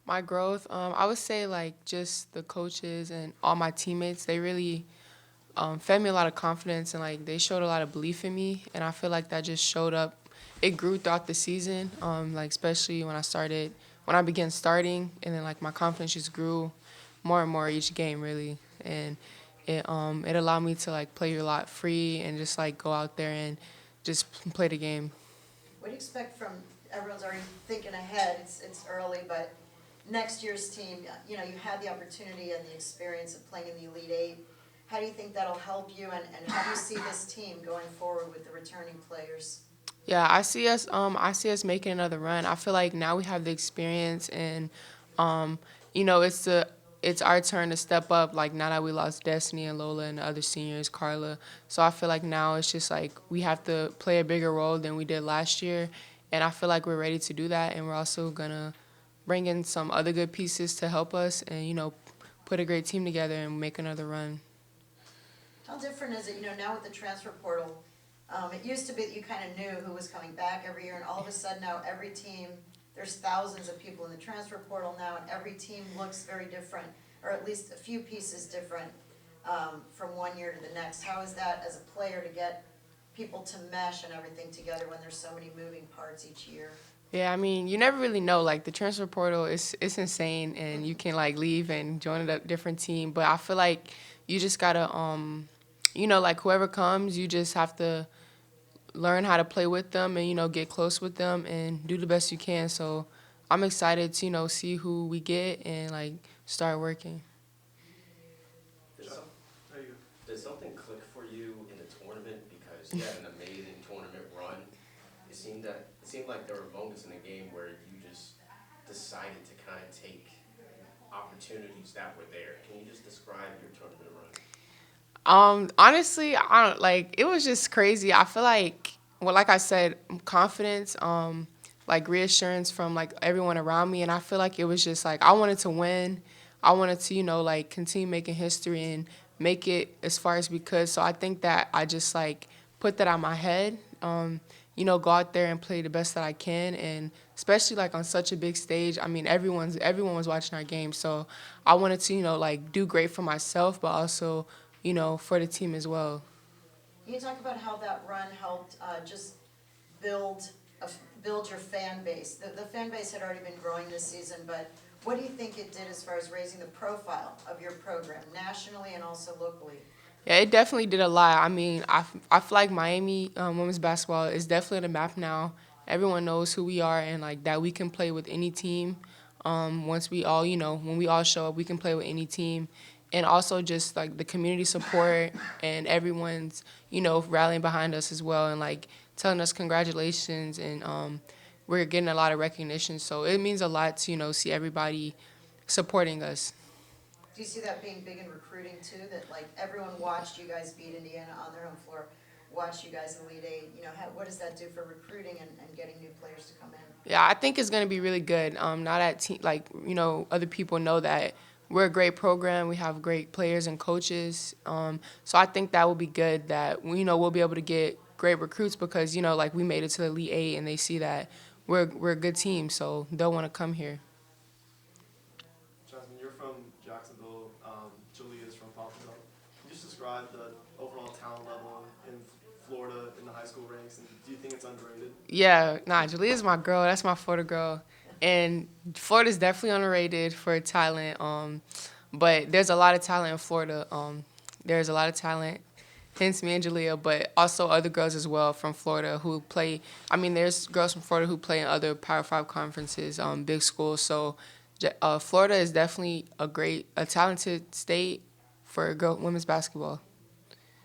My growth, I would say like just the coaches and all my teammates. They really fed me a lot of confidence and like they showed a lot of belief in me. And I feel like that just showed up. It grew throughout the season, like especially when I began starting, and then like my confidence just grew more and more each game really. And it allowed me to like play a lot free and just like go out there and just play the game. What do you expect from, everyone's already thinking ahead, it's early, but next year's team, you had the opportunity and the experience of playing in the Elite Eight. How do you think that'll help you, and how do you see this team going forward with the returning players? Yeah, I see us making another run. I feel like now we have the experience and um it's our turn to step up like now that we lost Destiny and Lola and the other seniors, Carla. So I feel like now it's just like we have to play a bigger role than we did last year, and I feel like we're ready to do that, and we're also going to bring in some other good pieces to help us and put a great team together and make another run. How different is it, now with the transfer portal? It used to be that you kind of knew who was coming back every year, and all of a sudden now every team, there's thousands of people in the transfer portal now, and every team looks very different, or at least a few pieces different from one year to the next. How is that as a player to get people to mesh and everything together when there's so many moving parts each year? Yeah, I mean, you never really know. Like the transfer portal is it's insane, and you can like leave and join a different team. But I feel like you just gotta, like whoever comes, you just have to learn how to play with them and get close with them and do the best you can. So I'm excited to see who we get and like start working. Did, some, did something click for you in the tournament because you had an amazing tournament run? It seemed like there were moments in the game where you just decided to kind of take opportunities that were there. Can you just describe your tournament run? Honestly, I don't like it was just crazy. I feel like well, like I said, confidence, like reassurance from like everyone around me, and I feel like it was just like I wanted to win. I wanted to, like continue making history and make it as far as we could. So I think that I just like put that on my head. Go out there and play the best that I can, and especially like on such a big stage. I mean, everyone was watching our game, so I wanted to, like do great for myself, but also, for the team as well. Can you talk about how that run helped just build a, build your fan base? The fan base had already been growing this season, but what do you think it did as far as raising the profile of your program nationally and also locally? Yeah, it definitely did a lot. I mean, I feel like Miami women's basketball is definitely on the map now. Everyone knows who we are and like that we can play with any team. Once we all, when we all show up, we can play with any team. And also just like the community support and everyone's, rallying behind us as well and like telling us congratulations and we're getting a lot of recognition. So it means a lot to, see everybody supporting us. Do you see that being big in recruiting too? That like everyone watched you guys beat Indiana on their home floor, watched you guys in Elite Eight. What does that do for recruiting and getting new players to come in? Yeah, I think it's going to be really good. Now that other people know that we're a great program, we have great players and coaches. So I think that will be good. That we'll be able to get great recruits because like we made it to the Elite Eight and they see that we're a good team, so they'll want to come here. Jasmine, you're from Jacksonville. Julia's from Pompano. Can you just describe the overall talent level in Florida in the high school ranks, and do you think it's underrated? Yeah, nah, Jalee's my girl. That's my Florida girl, and Florida's definitely underrated for talent. But there's a lot of talent in Florida. There's a lot of talent, hence me and Jalea, but also other girls as well from Florida who play. I mean, there's girls from Florida who play in other Power Five conferences, big schools. So, Florida is definitely a talented state for women's basketball.